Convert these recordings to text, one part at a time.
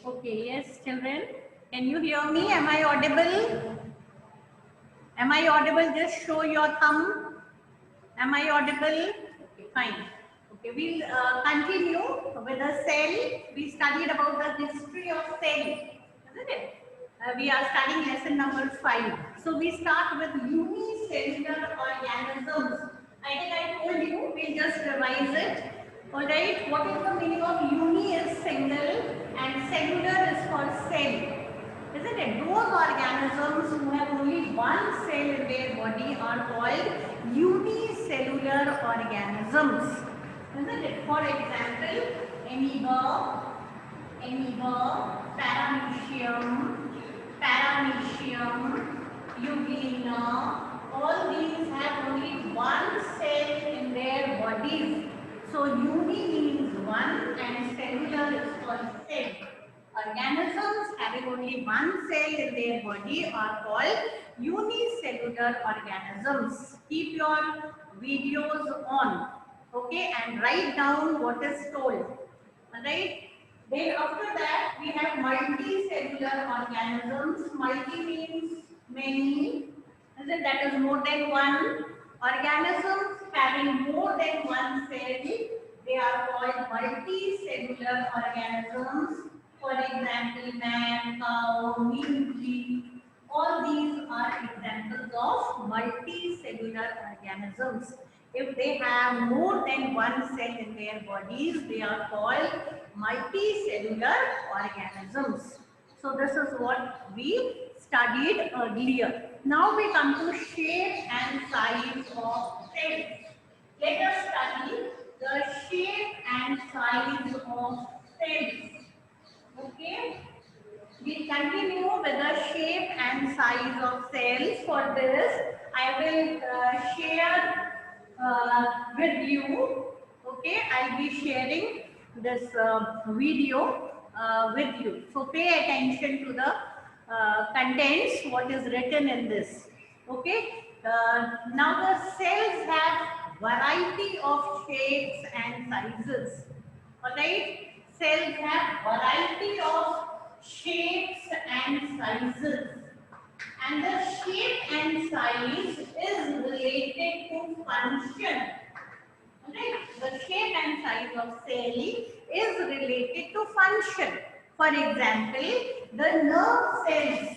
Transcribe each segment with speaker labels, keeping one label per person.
Speaker 1: Okay, yes, children. Can you hear me? Am I audible? Am I audible? Just show your thumb. Am I audible? Okay, fine. Okay, we'll continue with the cell. We studied about the history of cell, isn't it? We are studying lesson number 5. So we start with unicellular organisms. I think I told you, we'll just revise it. Alright, what is the meaning of uni is single and cellular is called cell. Isn't it? Those organisms who have only one cell in their body are called unicellular organisms. Isn't it? For example, amoeba, paramecium, euglena, all these have only one cell in their bodies. So uni means one and cellular is called cell. Organisms having only one cell in their body are called unicellular organisms. Keep your videos on, okay, and write down what is told. Alright. Then after that we have multicellular organisms. Multi means many. Isn't that is more than one. Organisms having more than one cell, they are called multicellular organisms. For example, man, cow, neem tree, all these are examples of multicellular organisms. If they have more than one cell in their bodies, they are called multicellular organisms. So this is what we studied earlier. Now we come to shape and size of cells. Let us study the shape and size of cells. Okay. We continue with the shape and size of cells. For this, I will share with you. Okay, I'll be sharing this video with you. So pay attention to the contents, what is written in this. Okay, now the cells have variety of shapes and sizes. Alright, cells have variety of shapes and sizes, and the shape and size is related to function. Alright, the shape and size of cell is related to function. For example, the nerve cells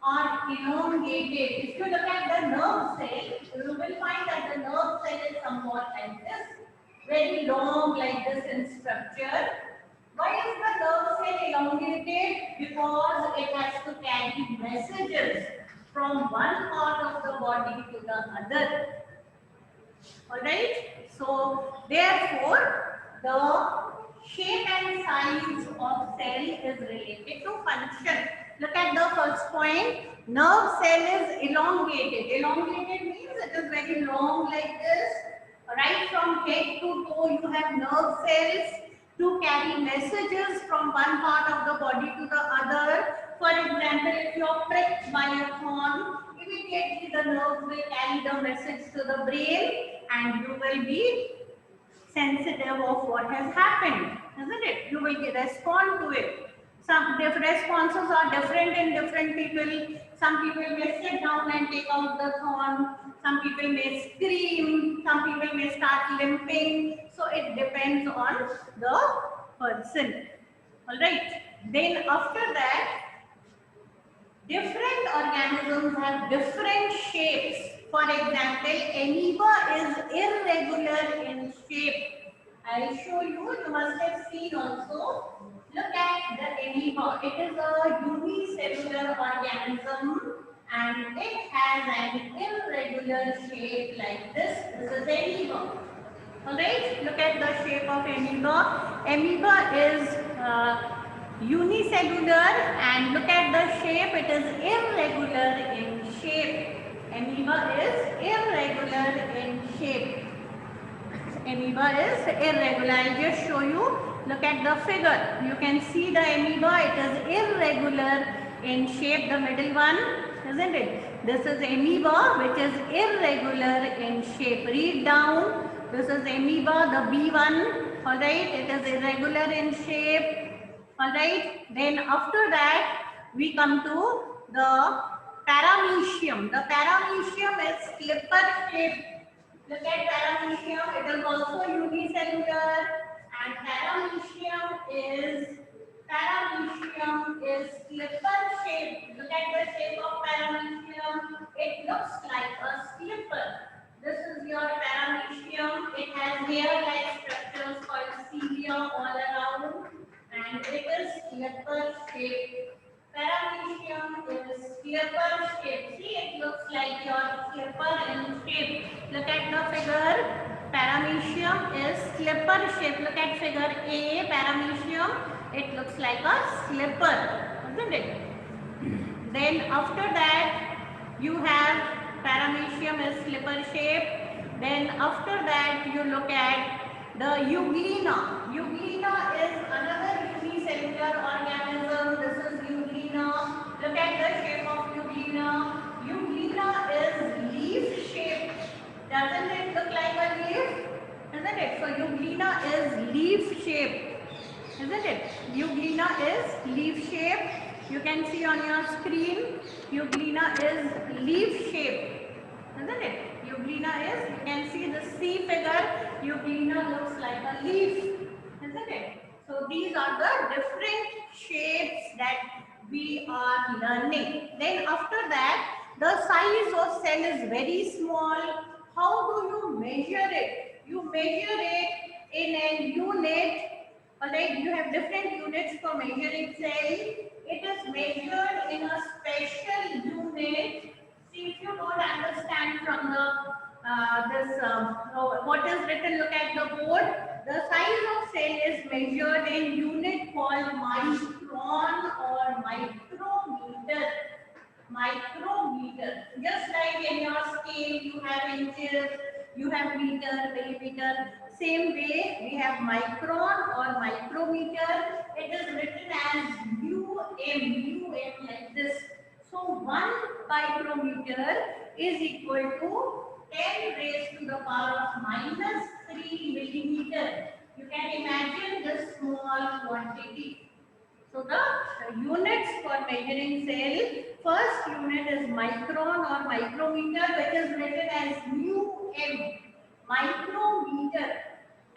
Speaker 1: are elongated. If you look at the nerve cell, you will find that the nerve cell is somewhat like this, very long like this in structure. Why is the nerve cell elongated? Because it has to carry messages from one part of the body to the other. Alright, so therefore the shape and size of cell is related to function. Look at the first point. Nerve cell is elongated. Elongated means it is very long like this. Right from head to toe you have nerve cells to carry messages from one part of the body to the other. For example, if you are pricked by a thorn, immediately the nerves will carry the message to the brain and you will be sensitive of what has happened, isn't it? You will respond to it. Some responses are different in different people. Some people may sit down and take out the thorn. Some people may scream. Some people may start limping. So it depends on the person. All right. Then after that, different organisms have different shapes. For example, amoeba is irregular in shape. I'll show you. You must have seen also. Look at the amoeba. It is a unicellular organism and it has an irregular shape like this. This is amoeba. Alright, look at the shape of amoeba. Amoeba is unicellular and look at the shape, it is irregular in shape. Amoeba is irregular in shape. Amoeba is irregular. I'll just show you. Look at the figure. You can see the amoeba, it is irregular in shape, the middle one, isn't it? This is amoeba which is irregular in shape. Read down. This is amoeba, the B one. Alright, it is irregular in shape. All right. Then after that, we come to the paramecium. The paramecium is slipper shaped. Look at paramecium. It is also unicellular, and paramecium is slipper shaped. Look at the shape of paramecium. It looks like a slipper. This is your paramecium. It has hair-like structures called cilia all around, and it is slipper shaped. Paramecium is slipper shaped. See, it looks like your slipper in shape. Look at the figure. Paramecium is slipper shaped. Look at figure A, paramecium. It looks like a slipper, isn't it? Then after that, you have paramecium is slipper shape. Then after that, you look at the euglena. Euglena is another unicellular organism. This is euglena. Look at the shape of euglena. Euglena is leaf shaped. Doesn't it look like a leaf? Isn't it? So euglena is leaf shaped. Isn't it? Euglena is leaf shaped. You can see on your screen, euglena is leaf shaped. Isn't it? Euglena is, you can see the C figure, euglena looks like a leaf. Isn't it? So these are the different shapes that we are learning. Then after that, the size of cell is very small. How do you measure it? You measure it in a unit. Alright, you have different units for measuring cell. It is measured in a special unit. See, if you don't understand from the what is written, look at the board. The size of cell is measured in unit called micron or micrometer. Micrometer. Just like in your scale, you have inches, you have meter, millimeter. Same way, we have micron or micrometer. It is written as UM like this. So 1 micrometer is equal to 10 raised to the power of minus 3 millimeter. You can imagine this small quantity. So the units for measuring cell, first unit is micron or micrometer, which is written as micrometer.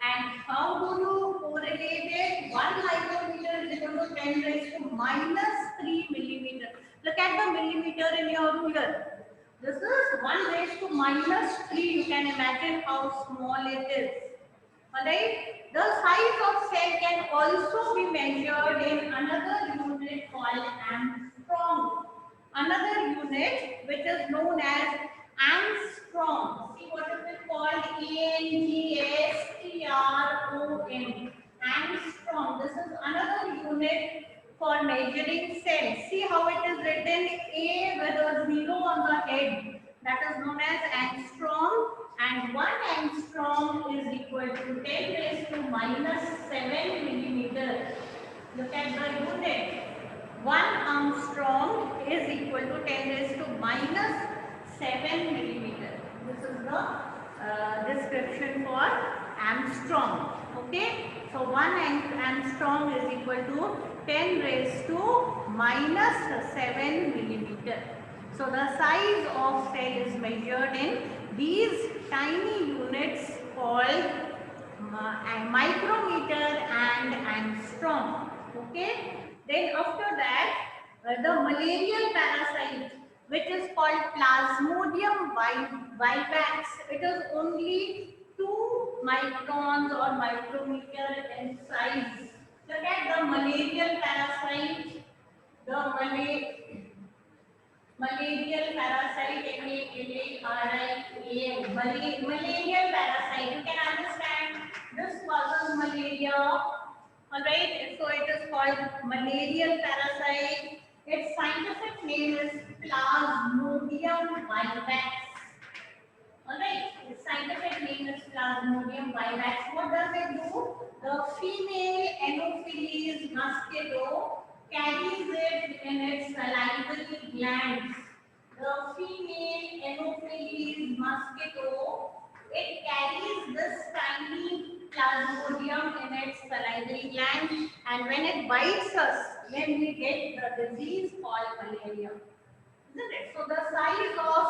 Speaker 1: And how do you correlate it? 1 micrometer is equal to 10 raised to minus 3 millimeter. Look at the millimeter in your ruler. This is 1 raised to minus 3. You can imagine how small it is. Alright, the size of cell can also be measured in another unit called angstrom. Another unit which is known as angstrom. See what is it called? ANGSTROM. Angstrom. This is another unit for measuring cells. See how it is written, A with a 0 on the head. That is known as angstrom, and 1 angstrom is equal to 10 raised to minus 7 millimeter. Look at the unit. 1 angstrom is equal to 10 raised to minus 7 millimeter. This is the description for angstrom. Okay. So 1 angstrom is equal to 10 raised to minus 7 millimeter. So the size of cell is measured in these tiny units called micrometer and angstrom. Okay. Then after that, the malarial parasite, which is called Plasmodium vivax, it is only 2 microns or micrometer in size. Look at the malarial parasite. The malarial parasite, malarial parasite. You can understand this causes malaria. Alright, so it is called malarial parasite. Its scientific name is Plasmodium vivax. Alright, its scientific name is Plasmodium vivax. What does it do? The female Anopheles mosquito carries it in its salivary glands. The female Anopheles mosquito, it carries this tiny plasmodium in its salivary gland, and when it bites us, then we get the disease called malaria. Isn't it? So the size of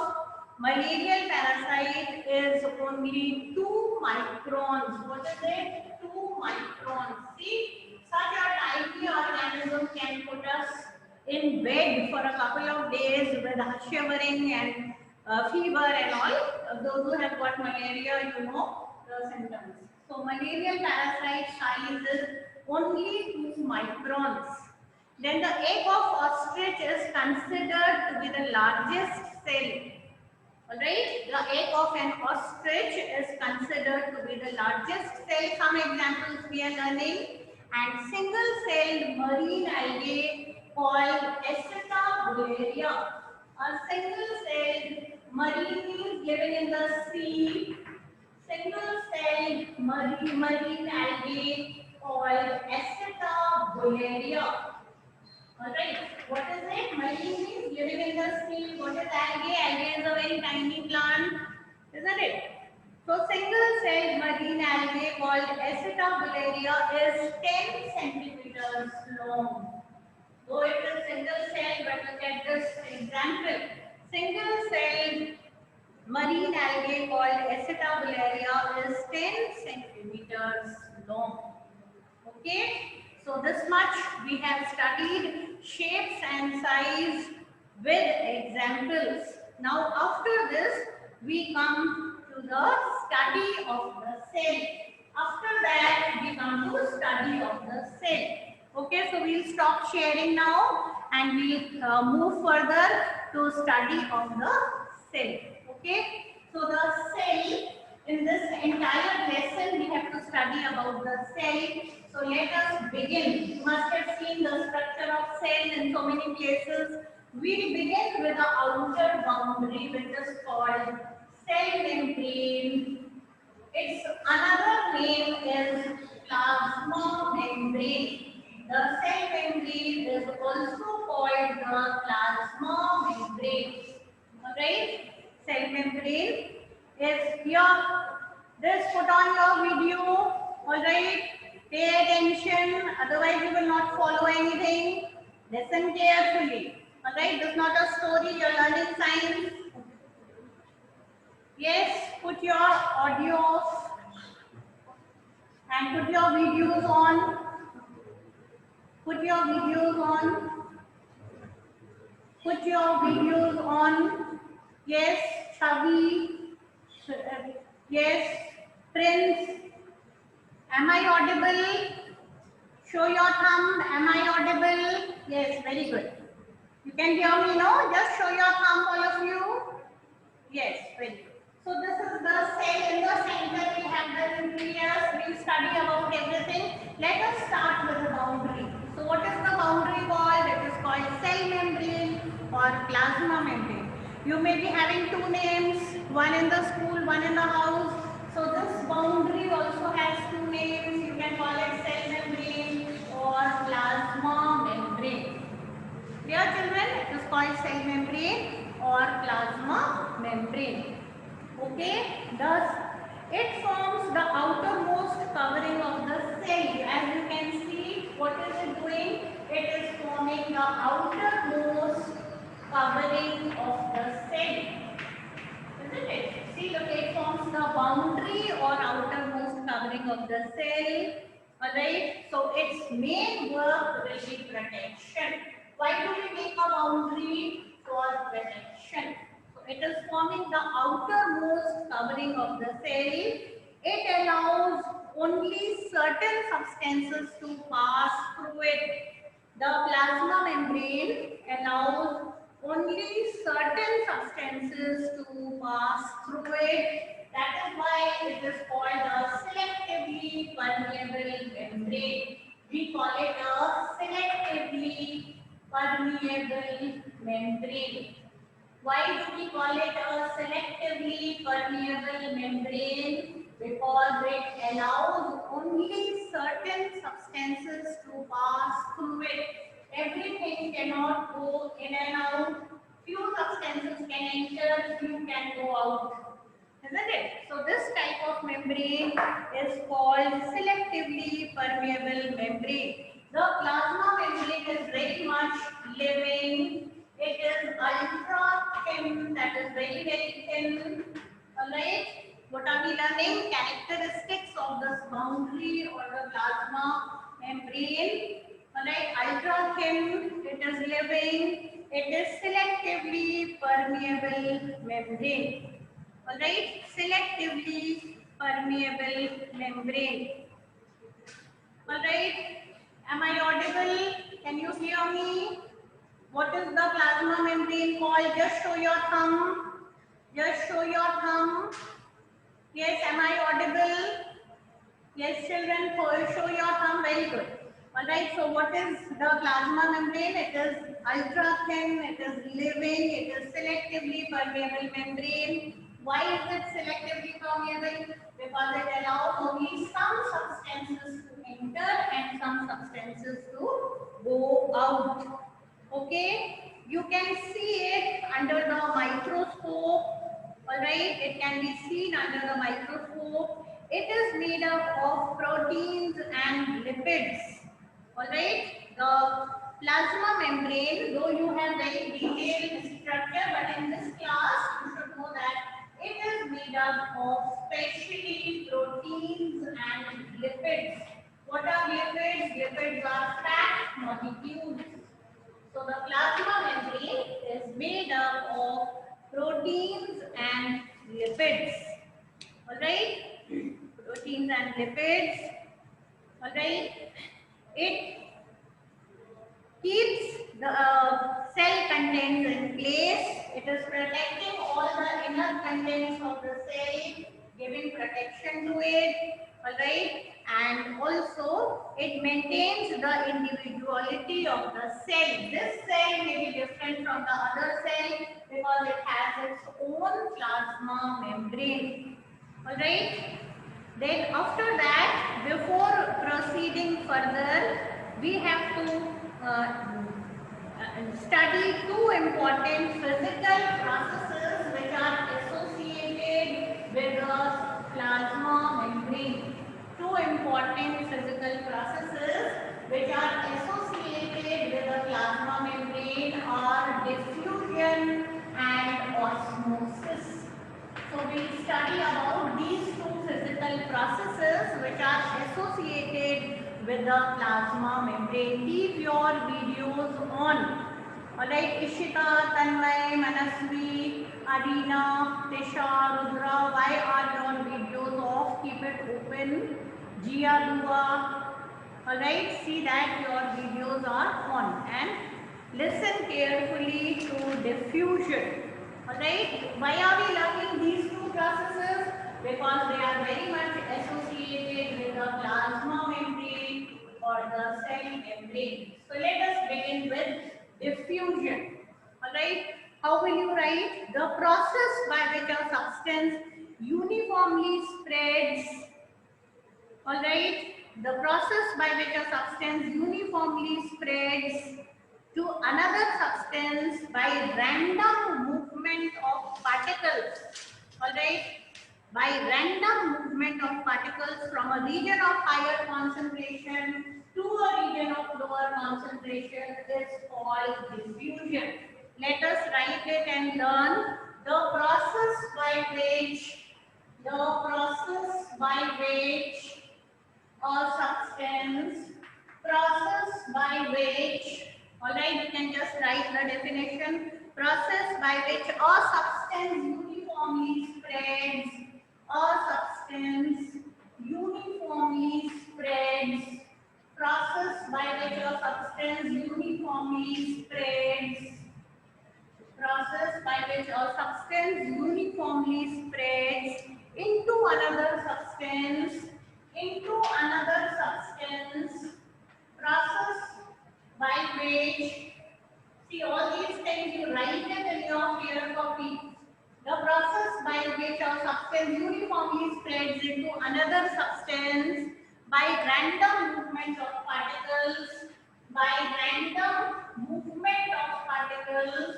Speaker 1: malarial parasite is only 2 microns. What is it? 2 microns. See, such a tiny organism can put us in bed for a couple of days with shivering and fever and all. Those who have got malaria, you know the symptoms. So malarial parasite size is only 2 microns. Then the egg of ostrich is considered to be the largest cell. Alright, the egg of an ostrich is considered to be the largest cell. Some examples we are learning. And single-celled marine algae called Acetabularia. A single-celled marine means living in the sea. Single-celled marine algae called Acetabularia. Alright, what is it? Marine means living in the sea. What is algae? Algae is a very tiny plant, isn't it? So single-celled marine algae called Acetabularia is 10 centimeters long. Though it is single-celled, but look at this example. Single-celled marine algae called Acetabularia is 10 centimeters long. Okay, so this much we have studied shapes and size with examples. Now after this we come to the study of the cell. After that we come to study of the cell. Okay, so we'll stop sharing now and we'll move further to study of the cell. Okay, so the cell, in this entire lesson we have to study about the cell. So let us begin. You must have seen the structure of cell in so many places. We begin with the outer boundary, which is called cell membrane. Its another name is plasma membrane. The cell membrane is also called the plasma membrane. Alright? Cell membrane is here. Just put on your video. Alright? Pay attention, otherwise you will not follow anything. Listen carefully. Alright, this is not a story, you're learning science. Yes, put your audios and put your videos on. Put your videos on. Put your videos on. Yes, Chavi. Yes, Prince. Am I audible? Show your thumb. Am I audible? Yes, very good. You can hear me, no? Just show your thumb, all of you. Yes, very good. So this is the cell. In the center we have the nucleus. We will study about everything. Let us start with the boundary. So what is the boundary called? It is called cell membrane or plasma membrane. You may be having two names, one in the school, one in the house. So this boundary also has two names. You can call it cell membrane or plasma membrane. Dear children, it is called cell membrane or plasma membrane. Okay, thus it forms the outermost covering of the cell. As you can see, what is it doing? It is forming the outermost covering of the cell. Isn't it? See, look, it forms the boundary or outermost covering of the cell. Alright, so its main work will be protection. Why do we make a boundary? For protection. So it is forming the outermost covering of the cell. It allows only certain substances to pass through it. The plasma membrane allows only certain substances to pass through it. That is why it is called a selectively permeable membrane. We call it a selectively permeable membrane. Why do we call it a selectively permeable membrane? Because it allows only certain substances to pass through it. Everything cannot go in and out. Few substances can enter, few can go out. Isn't it? So this type of membrane is called selectively permeable membrane. The plasma membrane is very much living. It is ultra thin, that is very, very thin. Alright. What are we learning? Characteristics of this boundary or the plasma membrane. Alright, ultra thin, it is living, it is selectively permeable membrane. Alright, selectively permeable membrane. Alright, am I audible? Can you hear me? What is the plasma membrane called? Just show your thumb. Just show your thumb. Yes, am I audible? Yes, children, show your thumb. Very good. Alright, so what is the plasma membrane? It is ultra thin, it is living, it is selectively permeable membrane. Why is it selectively permeable? Because it allows only some substances to enter and some substances to go out. Okay, you can see it under the microscope. Alright, it can be seen under the microscope. It is made up of proteins and lipids. Alright, the plasma membrane, though you have very detailed structure, but in this class you should know that it is made up of specially proteins and lipids. What are lipids? Lipids are fat molecules. So the plasma membrane is made up of proteins and lipids. Alright? Proteins and lipids. Alright? It keeps the cell contents in place. It is protecting all the inner contents of the cell, giving protection to it. Alright, and also it maintains the individuality of the cell. This cell may be different from the other cell because it has its own plasma membrane. Alright, then after that, before proceeding further, we have to study two important physical processes which are associated with the plasma membrane. Two important physical processes which are associated with the plasma membrane are diffusion and osmosis. So we will study about these two physical processes which are associated with the plasma membrane. Keep your videos on. Alright, Ishita, Tanmay, Manasvi, Arina, Tisha, Rudra, why are your videos off? Keep it open. Jia Dua. Alright, see that your videos are on and listen carefully to diffusion. Alright, why are we learning these two processes? Because they are very much associated with the plasma membrane or the cell membrane. So let us begin with diffusion. Alright, how will you write? The process by which a substance uniformly spreads. Alright, the process by which a substance uniformly spreads to another substance by random movement of particles. Alright, by random movement of particles from a region of higher concentration to a region of lower concentration is called diffusion. Let us write it and learn the process by which a substance process by which, alright, you can just write the definition, process by which a substance uniformly spreads, a substance uniformly spreads, process by which a substance uniformly spreads, process by which a substance uniformly spreads into another substance, process by which, see all these things you write it in your clear copy. The process by which a substance uniformly spreads into another substance by random movement of particles, by random movement of particles,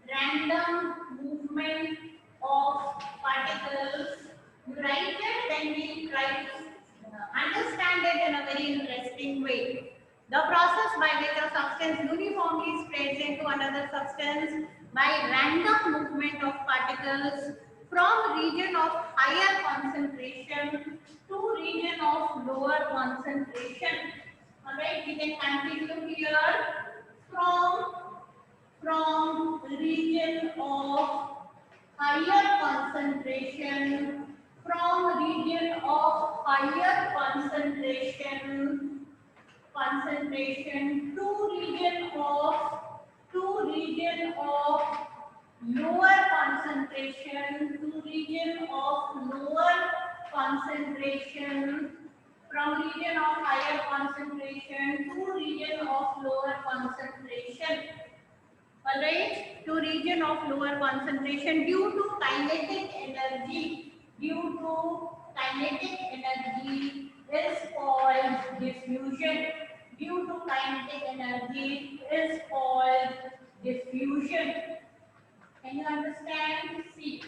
Speaker 1: random movement of particles. You write it, then we try to understand it in a very interesting way. The process by which a substance uniformly spreads into another substance by random movement of particles from region of higher concentration to region of lower concentration. Alright, we can continue here from region of higher concentration, from region of higher concentration to region of lower concentration, to region of lower concentration, from region of higher concentration to region of lower concentration. Alright, to region of lower concentration due to kinetic energy. Due to kinetic energy is called diffusion. Due to kinetic energy is called diffusion. Can you understand? See.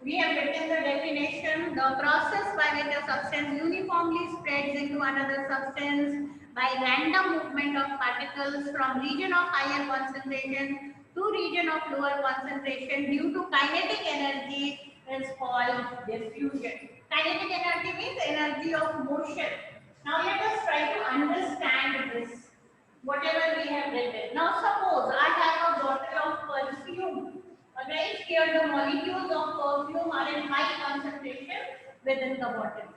Speaker 1: We have written the definition. The process by which a substance uniformly spreads into another substance by random movement of particles from region of higher concentration to region of lower concentration due to kinetic energy is called diffusion. Kinetic energy means energy of motion. Now let us try to understand this, whatever we have written. Now suppose I have a bottle of perfume. Alright, here the molecules of perfume are in high concentration within the bottle.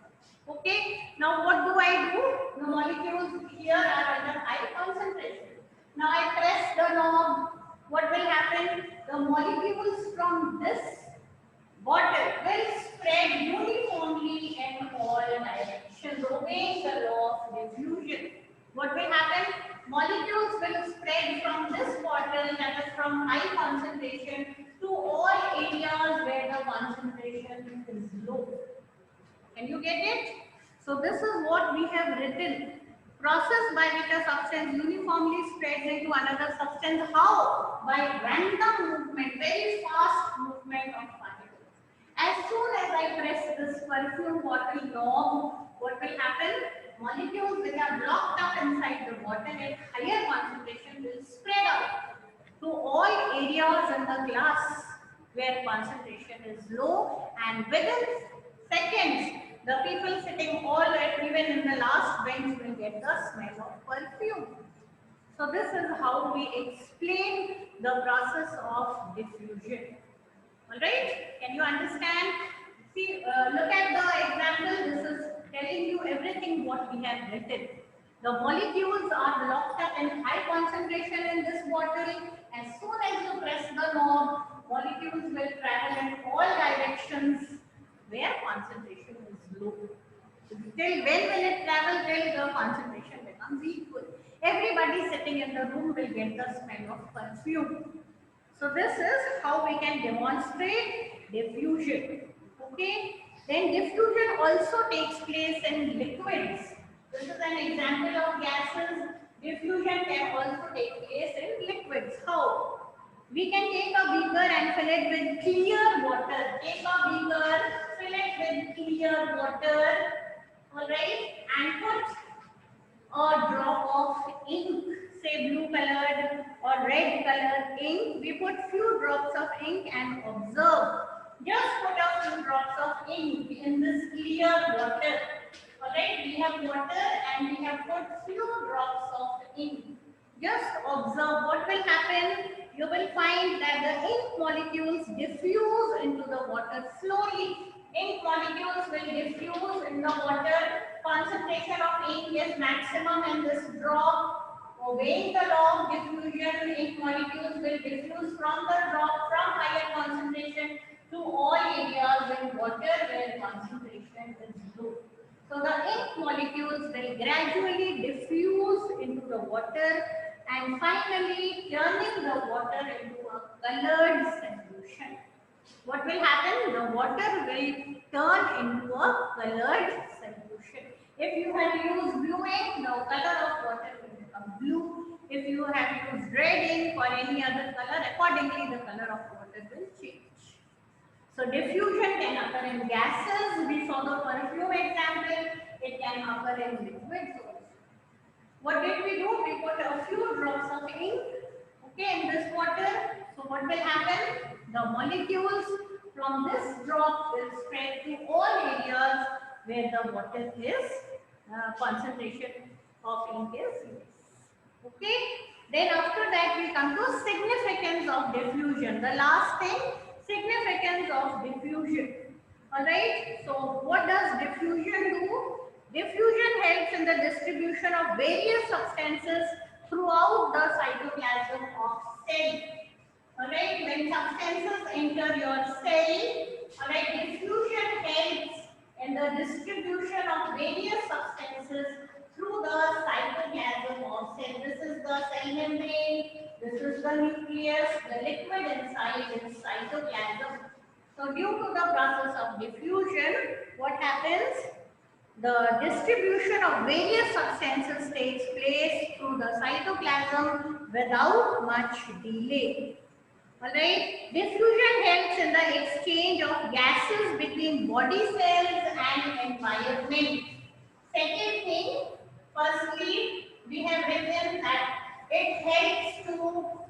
Speaker 1: Okay, now what do I do? The molecules here are under high concentration. Now I press the knob. What will happen? The molecules from this bottle will spread uniformly in all directions, obeying the law of diffusion. What will happen? Molecules will spread from this bottle, that is from high concentration, to all areas where the concentration is low. Can you get it? So this is what we have written. Process by which a substance uniformly spreads into another substance. How? By random movement, very fast movement of particles. As soon as I press this perfume bottle knob, what will happen? Molecules which are locked up inside the bottle at higher concentration will spread out to all areas in the glass where concentration is low, and within seconds the people sitting all at even in the last bench will get the smell of perfume. So this is how we explain the process of diffusion. Alright, can you understand? See, look at the example. This is telling you everything what we have written. The molecules are locked up in high concentration in this bottle. As soon as you press the knob, molecules will travel in all directions where concentration is low. Till when will it travel? Till the concentration becomes equal. Everybody sitting in the room will get the smell of perfume. So this is how we can demonstrate diffusion. Okay. Then diffusion also takes place in liquids. This is an example of gases. Diffusion can also take place in liquids. How? We can take a beaker and fill it with clear water. Take a beaker, fill it with clear water. Alright. And put a drop of ink, say blue colored or red colored ink. We put few drops of ink and observe. Just put a few drops of ink in this clear water. Alright, we have water and we have put few drops of ink. Just observe what will happen. You will find that the ink molecules diffuse into the water slowly. Ink molecules will diffuse in the water. Concentration of ink is maximum in this drop. Obeying the law of diffusion, ink molecules will diffuse from the drop from higher concentration to all areas in water where concentration is low. So the ink molecules will gradually diffuse into the water and finally turning the water into a colored solution. What will happen? The water will turn into a colored solution. If you have used blue ink, the color of water will become blue. If you have used red ink or any other color, accordingly the color of water will change. So diffusion can occur in gases. We saw the perfume example. It can occur in liquids also. What did we do? We put a few drops of ink, okay, in this water. So what will happen? The molecules from this drop will spread to all areas where the water is, concentration of ink is less. Okay. Then after that we come to significance of diffusion. The last thing, significance of diffusion. Alright, so what does diffusion do? Diffusion helps in the distribution of various substances throughout the cytoplasm of cell. Alright, when substances enter your cell, alright, diffusion helps in the distribution of various substances through the cytoplasm of cell. This is the cell membrane, this is the nucleus, the liquid inside is cytoplasm. So due to the process of diffusion, what happens? The distribution of various substances takes place through the cytoplasm without much delay. Alright, diffusion helps in the exchange of gases between body cells and environment. Second thing, firstly, we have written that it helps to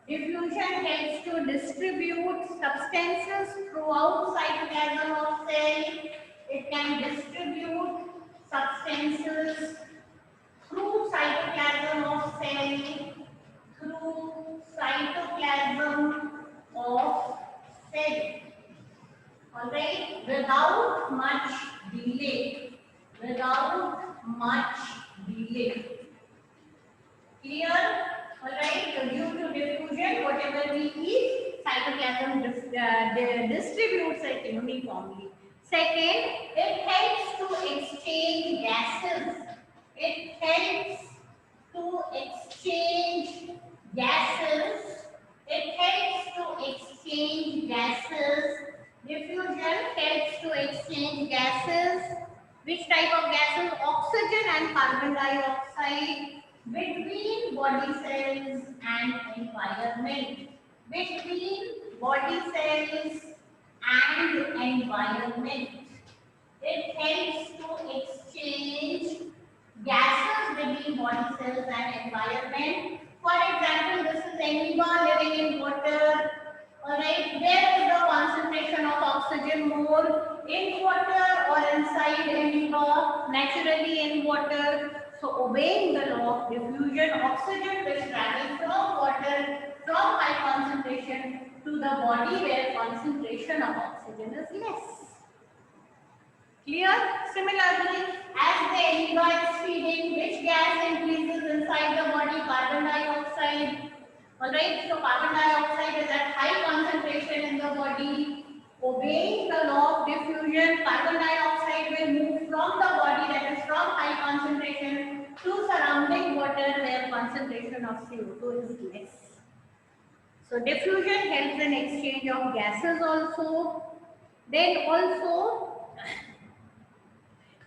Speaker 1: diffusion helps to distribute substances throughout cytoplasm of cell. It can distribute substances through cytoplasm of cell, through cytoplasm of cell. Alright, without much delay. Without much delay. Clear? Alright, so due to diffusion, whatever we eat, cytoplasm distributes it uniformly. Second, it helps to exchange gases. It helps to exchange gases. It helps to exchange gases. Diffusion helps to exchange gases. Which type of gases? Oxygen and carbon dioxide between body cells and environment. Between body cells and environment. It helps to exchange gases between body cells and environment. For example, this is amoeba living in water. Alright, where is the concentration of oxygen more? In water or inside amoeba? Naturally in water. So obeying the law of diffusion, oxygen will travel from water from high concentration to the body where concentration of oxygen is less. Clear? Similarly, as the amoeba is feeding, which gas increases inside the body? Carbon dioxide. Alright, so carbon dioxide is at high concentration in the body. Obeying the law of diffusion, carbon dioxide will move from the body, that is from high concentration, to surrounding water where concentration of CO2 is less. So diffusion helps in exchange of gases also. Then also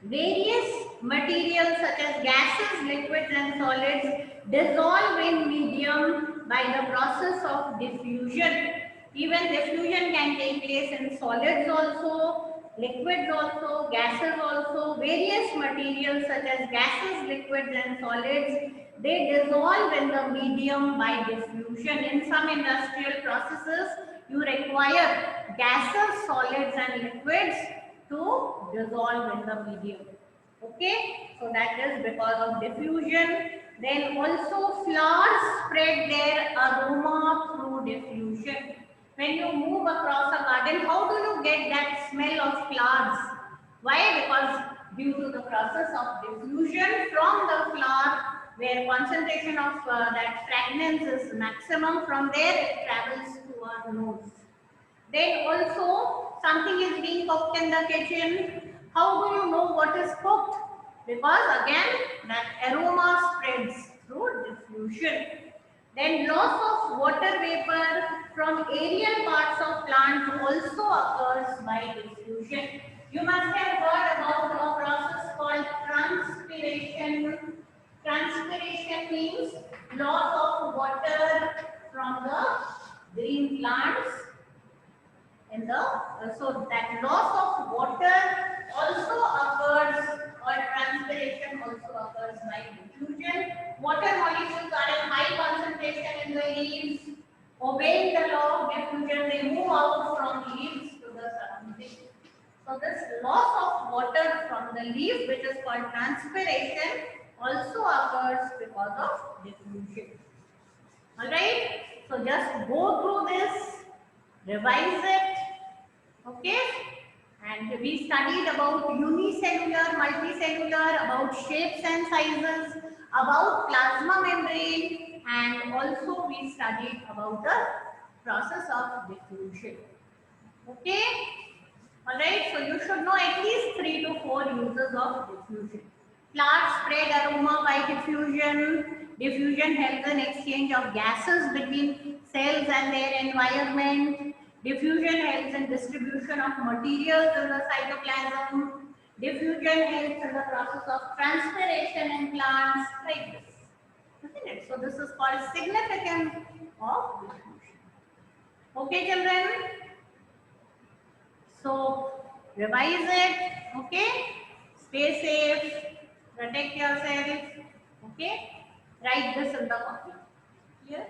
Speaker 1: various materials such as gases, liquids and solids dissolve in medium by the process of diffusion. Even diffusion can take place in solids also, liquids also, gases also. Various materials such as gases, liquids and solids, they dissolve in the medium by diffusion. In some industrial processes, you require gases, solids and liquids to dissolve in the medium. Okay, so that is because of diffusion. Then also flowers spread their aroma through diffusion. When you move across a garden, how do you get that smell of flowers? Why? Because due to the process of diffusion from the flower, where concentration of that fragrance is maximum, from there it travels to our nose. Then also something is being cooked in the kitchen. How do you know what is cooked? Because again that aroma spreads through diffusion. Then loss of water vapor from aerial parts of plants also occurs by diffusion. You must have heard about a process called transpiration. Transpiration means loss of water from the green plants in the so that loss of water also occurs or transpiration also occurs by diffusion. Water molecules are in high concentration in the leaves. Obeying the law of diffusion, they move out from leaves to the surrounding. So this loss of water from the leaf, which is called transpiration, also occurs because of diffusion. Alright, so just go through this, revise it, okay? And we studied about unicellular, multicellular, about shapes and sizes, about plasma membrane, and also we studied about the process of diffusion. Okay? Alright, so you should know at least 3 to 4 uses of diffusion. Flowers spread aroma by diffusion. Diffusion helps in exchange of gases between cells and their environment. Diffusion helps in distribution of materials in the cytoplasm. Diffusion helps in the process of transpiration in plants, like this. Isn't it? So this is called significance of diffusion. Okay, children? So revise it, okay? Stay safe, protect yourself, okay? Write this in the copy. Clear?